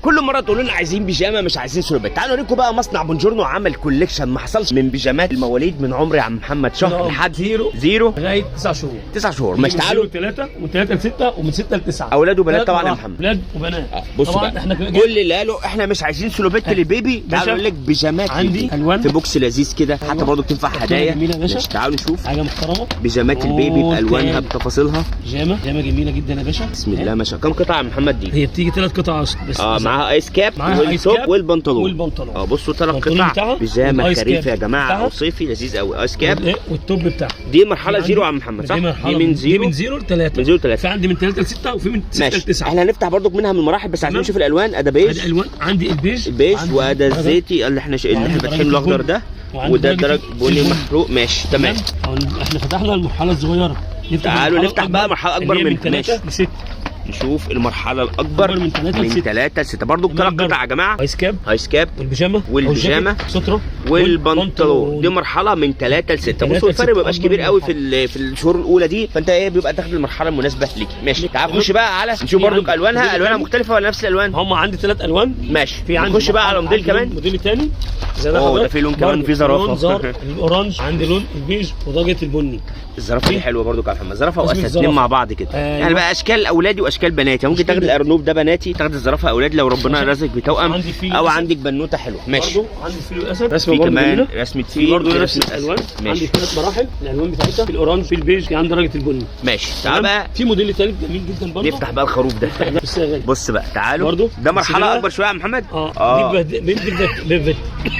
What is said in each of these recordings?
كل مره تقولوا لنا عايزين بيجامه مش عايزين سلوبات. تعالوا اوريكم بقى مصنع بونجورنو عمل كوليكشن ما حصلش من بيجامات المواليد من عمر يا عم محمد شهر لحد زيرو لغايه 9 شهور. 9 شهور. مش تعالوا 3 ومن 3 ل 6 ومن 6 ل 9 اولاد وبنات طبعا يا محمد. اولاد وبنات. بصوا بقى احنا كل اللي قالوا احنا مش عايزين سلوبات للبيبي. تعالوا اقول لك بيجامات عندي الوان في بوكس لذيذ كده حتى برضه بتنفع هدايا. تعالوا نشوف حاجه محترمه بيجامات البيبي بالوانها بتفاصيلها. بيجامه جميله جدا يا باشا. بسم الله ما شاء الله. كم قطعه يا محمد دي؟ هي بتيجي 3 قطع بس. معاها ايس كاب والتوب والبنطلون. بصوا 3 قطع بيجامه خريفي يا جماعه او صيفي لذيذ قوي. ايس كاب والتوب بتاعها. دي مرحله زيرو يا عم محمد صح؟ دي من زيرو ل 3. من زيرو ل 3. في عندي من 3 ل 6 وفي من 6 ل 9. احنا هنفتح برضك منها من مراحل بس عايزين نشوف الالوان. ادي بيج. الالوان عندي البيج وادي الزيتي اللي احنا فاتحين الاخضر ده وده درج بني محروق. ماشي تمام. احنا فتحنا المرحله الصغيره. تعالوا نفتح بقى مرحله اكبر من 3 ل 6. نشوف المرحله الاكبر من 3 ل 6 برضه 3 قطع يا جماعه. ايس كاب والبيجامه ستره والبنطلون. دي مرحله من 3 ل 6. بصوا الفرق ما بيبقاش كبير قوي في الشهور الاولى دي فانت ايه بيبقى تاخد المرحله المناسبه ليك. ماشي تعال نخش بقى على نشوف برضه الوانها مختلفه ولا نفس الالوان؟ هم عندي 3 الوان. ماشي نخش بقى على موديل كمان. موديل ثاني زي ده في لون كمان في زرافه. الاورانج عندي لون البيج ودرجه البني. الزرافه دي حلوه برضه يا محمد. زرافه واسد اثنين مع بعض كده. يعني بقى اشكال اولادي واشكال بناتي. ممكن تاخد الارنوب ده بناتي تاخد الزرافه اولادي لو ربنا رزقك بتوأم او عندك بنوته حلوه. ماشي برضه عندي فيل الاسد رسمه برضه كمان رسمه فيل برضه نفس الالوان. عندي 3 مراحل الالوان بتاعتها. في الاورانج في البيج في عندي درجه البني. ماشي تعال بقى في موديل ثالث جميل جدا برضه. نفتح بقى الخروف ده. بص بقى تعالوا ده مرحله اكبر شويه يا محمد.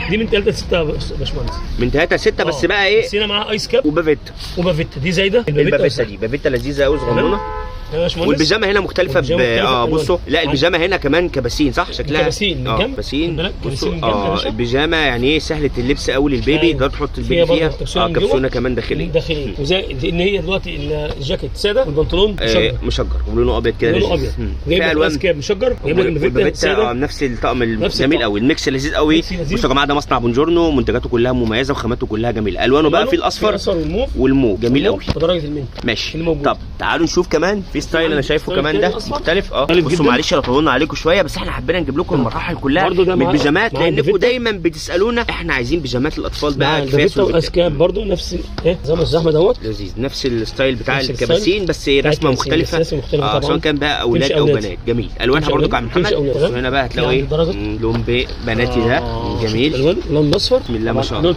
دي من 3 ل 6 يا باشمهندس. من 3 ل 6 بس بقى ايه؟ بس هنا معاها ايس كاب وبافيتا دي زايده. البافيتا دي بافيتا لذيذه قوي صغنونه. والبيجامه هنا مختلفه بصوا لا البيجامه هنا كمان كباسين صح شكلها كباسين من جنب. باسين البيجامه يعني ايه سهله اللبس قوي للبيبي تقدر تحط البيبي فيها. كبسونه كمان داخليه وزي ان هي دلوقتي الجاكيت ساده والبنطلون مشجر ولونه ابيض كده. لونه ابيض في الوان مشجر وجايب لك البافيتا نفس الطقم الجميل قوي. الميكس لذيذ قوي. بصوا يا جماعه ده مصنع بونجورنو منتجاته كلها مميزه وخاماته كلها جميله. الوانه بقى في الاصفر والموف جميل قوي ودرجه المنت. ماشي طب تعالوا نشوف كمان في ستايل انا شايفه كمان ده مختلف. بصوا معلش لو طولنا عليكم شويه بس احنا حبينا نجيب لكم المراحل كلها من البيجامات لانكم دايما بتسالونا احنا عايزين بيجامات الاطفال بقى كفايه واسكاب برضه نفس نظام الزحمه دوت لذيذ نفس الستايل بتاع الكباسين بس رسمه مختلفه سواء كان بقى اولاد او بنات. جميل الوانها برضه يا محمد. هنا بقى هتلاقوا ايه لون بناتي ده جميل لون اصفر. بسم الله ما شاء الله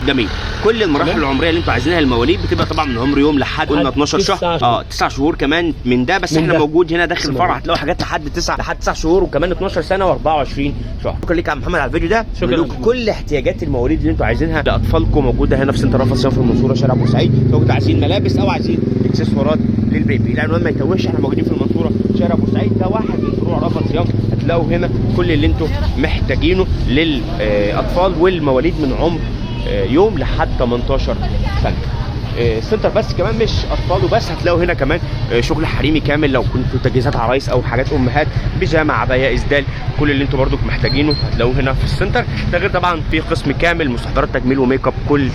جميل. كل المراحل العمريه اللي انتوا عايزينها المواليد بتبقى طبعا من عمر يوم لحد قلنا 12 شهر 9 شهور كمان من ده بس احنا موجود هنا داخل الفرع هتلاقوا حاجات لحد 9 شهور وكمان 12 سنه و24 شهر. شكرا ليك يا عم محمد على الفيديو ده. شكرا لكم. كل احتياجات المواليد اللي انتوا عايزينها لاطفالكم موجوده هنا في سنتر رفع صيام في المنصوره شارع بورسعيد. لو انتوا عايزين ملابس او عايزين اكسسوارات للبيبي العنوان ما يتوهش احنا موجودين في المنصوره شارع بورسعيد. ده واحد من فروع رفع صيام. هتلاقوا هنا كل اللي انتوا محتاجينه للاطفال والمواليد من عمر يوم لحد 18 سنه. سنتر بس كمان مش اطفال وبس. هتلاقوا هنا كمان شغل حريمي كامل لو كنتوا تجهيزات عرايس او حاجات امهات بيجامه عبايه اسدال كل اللي انتوا برضو محتاجينه هتلاقوه هنا في السنتر. ده غير طبعا في قسم كامل مستحضرات تجميل وميك اب. كل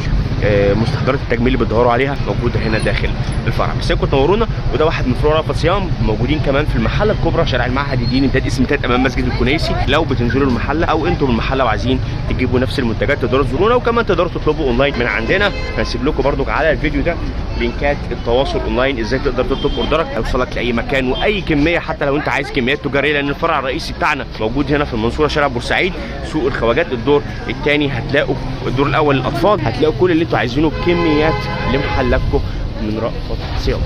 مستحضرات التجميل اللي بتدوروا عليها موجوده هنا داخل الفرع. بس انكم تنورونا. وده واحد من فروع رفع صيام موجودين كمان في المحله الكبرى شارع المعهد الديني امتداد اسم امتداد امام مسجد الكنيسي. لو بتنزلوا المحله او انتم من المحله وعايزين تجيبوا نفس المنتجات تقدروا تزورونا وكمان تقدروا تطلبوا اونلاين من عندنا. هنسيب لكم برضو على الفيديو ده لينكات التواصل اونلاين ازاي تقدر تطلب اوردرك هيوصلك لاي مكان واي كميه حتى لو انت عايز كميات تجاريه لان الفرع الرئيسي بتاعنا موجود هنا في المنصوره شارع بورسعيد سوق الخواجات الدور الثاني. هتلاقوا الدور الاول للاطفال هتلاقوا كل اللي انتوا عايزينه بكميات لمحلاتكم من رأفت صيام.